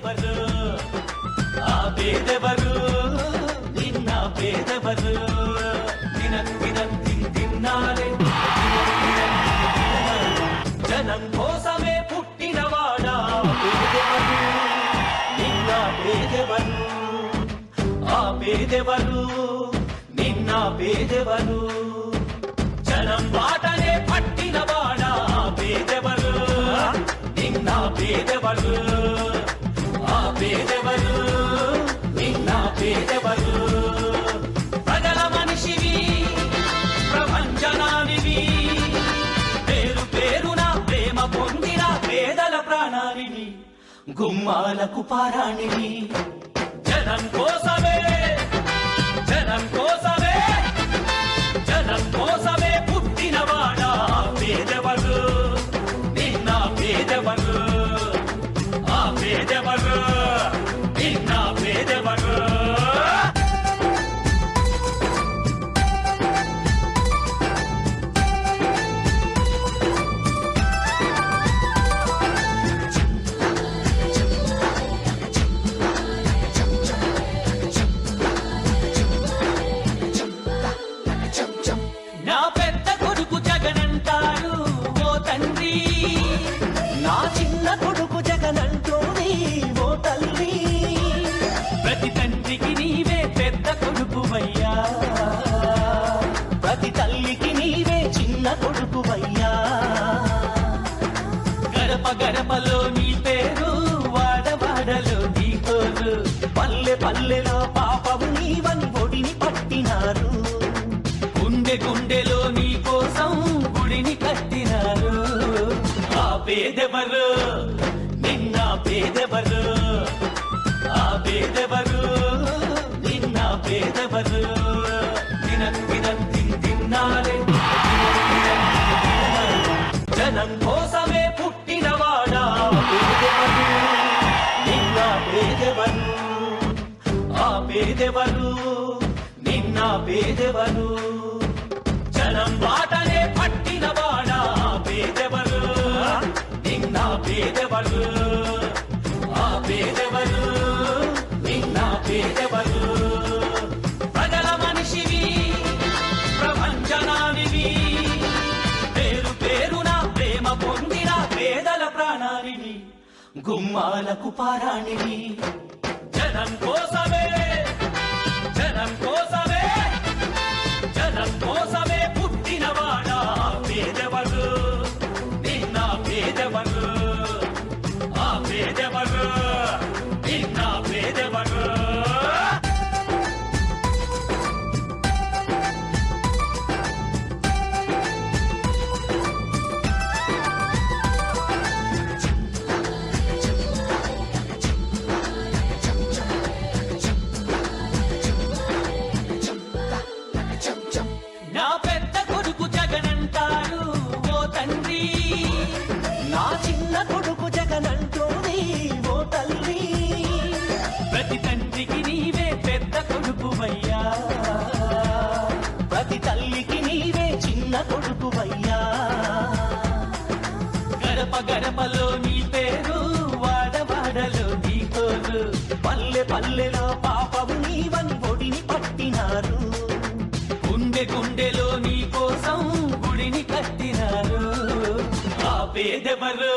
పేదెవరు ఆ పేదెవరు నిన్న పేదెవరు తిన్నారే జనం కోసమే పుట్టినవాడా పేదెవరు నిన్న పేదెవరు ఆ పేదెవరు నిన్న పేదెవరు జనం బాటనే పట్టినవాడా పేదెవరు నిన్న పేదెవరు ఆ పేదెవరు నిన్న పేదెవరు ప్రజల మనిషివి ప్రపంచనానివి పేరు పేరున ప్రేమ పొందిన పేదల ప్రాణానివి గుమ్మాలకు పారాణివి జనం కోసమే జనం కోసమే జనం కోసమే పుట్టినవాడా పేదెవరు నిన్న పేదెవరు ఆ పేదెవరు నిన్న పేదెవరు నా పెద్ద కొడుకు జగనంటారు ఓ తండ్రి నా చిన్న కొడుకు జగనంటోని ఓ తల్లి ప్రతి తండ్రికి నీవే పెద్ద కొడుకువయ్యా ప్రతి తల్లికి నీవే చిన్న కొడుకువయ్యా గడప గడపలో నీ పేరు వాడవాడలో నీ కోరు పల్లె పల్లెలో పాపము నీవని ఒడిని పట్టినారు గుండె గుండెలో నీ కోసం గుడిని కట్టినారు ఆ పేదెవరు నిన్న పేదెవరు ఆ పేదెవరు నిన్న పేదెవరు తిన్నారే జనం కోసమే పుట్టినవాడా పేదెవరు నిన్న పేదెవరు ఆ పేదెవరు నిన్న పేదెవరు జనం బాటనే పట్టినవాడా పేదెవరు నిన్న పేదెవరు ఆ పేదెవరు నిన్న పేదెవరు ప్రజల మనిషివి ప్రపంచనానివి పేరు పేరున ప్రేమ పొందిన పేదల ప్రాణానివి గుమ్మాలకు పారాణివి జనం కోసమే జనం కోసమే జనం కోసమే పుట్టినవాడా పేదెవరు నిన్న పేదెవరు ఆ పేదెవరు నిన్న పేదెవరు నా పెద్ద కొడుకు జగనంటారు ఓ తండ్రి నా చిన్న కొడుకు జగనంటోని ఓ తల్లి ప్రతి తండ్రికి నీవే పెద్ద కొడుకువయ్యా ప్రతి తల్లికి నీవే చిన్న కొడుకువయ్యా గడప గడపలో నీ పేరు వాడవాడలో నీ కోరు పల్లె పల్లెలో పాపము నీవని ఒడిని పట్టినారు గుండె గుండెలో నీ కోసం గుడిని కట్టినారు ఆ పేదెవరు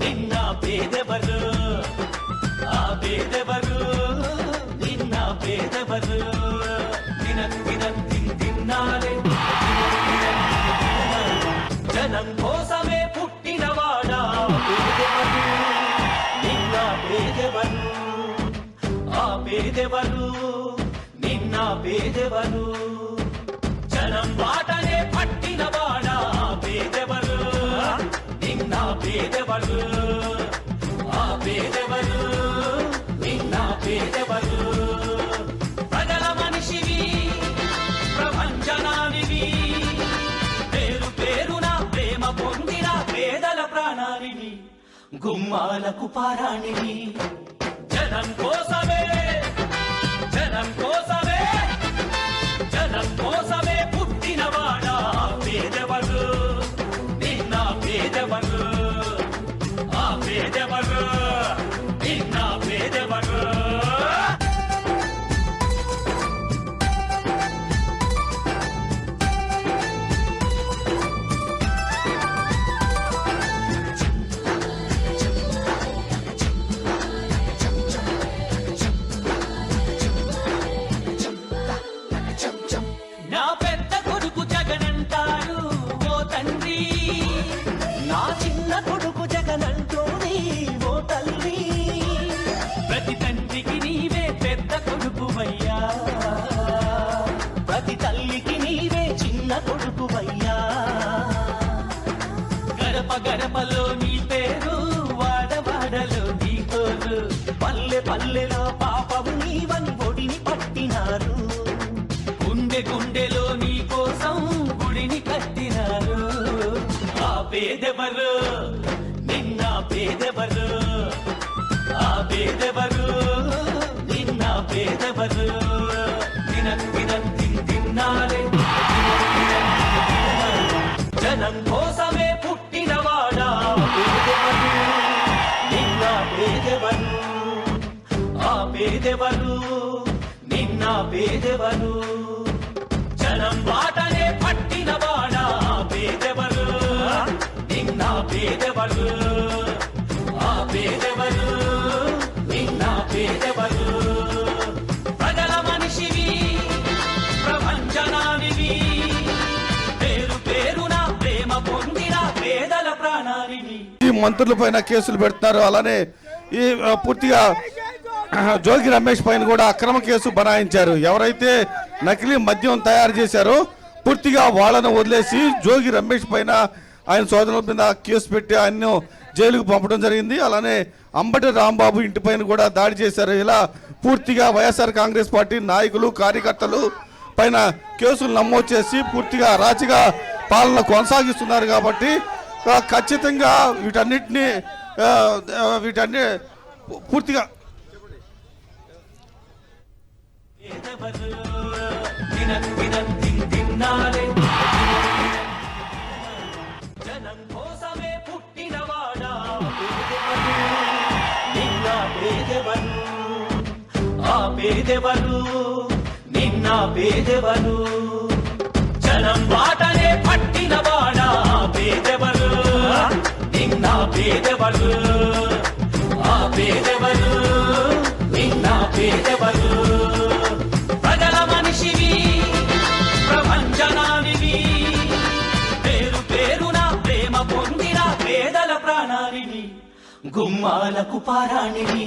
నిన్న పేదెవరు ఆ పేదెవరు నిన్న పేదెవరు తిన్నారే జనం కోసమే పుట్టినవాడా పేదెవరు నిన్న పేదెవరు ఆ పేదెవరు నిన్న పేదెవరు జనం బాటనే పట్టినవాడా పేదెవరు నిన్న పేదెవరు ఆ పేదెవరు నిన్న పేదెవరు ప్రజల మనిషివి ప్రపంచనానివి పేరు పేరున ప్రేమ పొందిన పేదల ప్రాణానివి గుమ్మాలకు పారాణివి జనం కోసమే జనం కోసమే జనం కోసమే పుట్టినవాడా పేదెవరు నిన్న పేదెవరు ఆ పేదెవరు నిన్న గడపలో నీ పేరు, వాడవాడలో నీ కోరు, పల్లె పల్లెలో పాపము నీవని ఒడిని పట్టినారు, గుండె గుండెలో నీ కోసం గుడిని కట్టినారు. ఆ పేదెవరు, నిన్న పేదెవరు, ఆ పేదెవరు, నిన్న పేదెవరు, తిన్నారే జనం కోసమే పుట్టినవాడా పేదెవరు, నిన్న పేదెవరు, ఆ పేదెవరు, నిన్న పేదెవరు, జనం బాటనే పట్టినవాడా పేదెవరు, నిన్న పేదెవరు, ఆ పేదెవరు, నిన్న పేదెవరు. ప్రజల మనిషివి, ప్రపంచనానివి, పేరు పేరున ప్రేమ పొందిన పేదల ప్రాణానివి. ఈ మంత్రుల పైన కేసులు పెడుతున్నారు. అలానే ఈ పూర్తిగా జోగి రమేష్ పైన కూడా అక్రమ కేసు బనాయించారు. ఎవరైతే నకిలీ మద్యం తయారు చేశారో పూర్తిగా వాళ్ళను వదిలేసి జోగి రమేష్ పైన ఆయన సోదరుల మీద కేసు పెట్టి ఆయన్ను జైలుకు పంపడం జరిగింది. అలానే అంబటి రాంబాబు ఇంటి పైన కూడా దాడి చేశారు. ఇలా పూర్తిగా వైఎస్ఆర్ కాంగ్రెస్ పార్టీ నాయకులు కార్యకర్తలు పైన కేసులు నమోదు చేసి పూర్తిగా అరాచక పాలన కొనసాగిస్తున్నారు. కాబట్టి ఖచ్చితంగా వీటన్నిటినీ పూర్తిగా జనం కోసమే పుట్టినవాడా నిన్న పేదెవరు, ఆ పేదెవరు, నిన్న పేదెవరు, జనం బాటనే పట్టినవాడా పేదెవరు, నిన్న పేదెవరు, ఆ పేదెవరు, నిన్న పేదెవరు. ప్రజల మనిషివి, ప్రపంచనానివి, పేరు పేరున ప్రేమ పొందిన పేదల ప్రాణానివి, గుమ్మాలకు పారాణివి.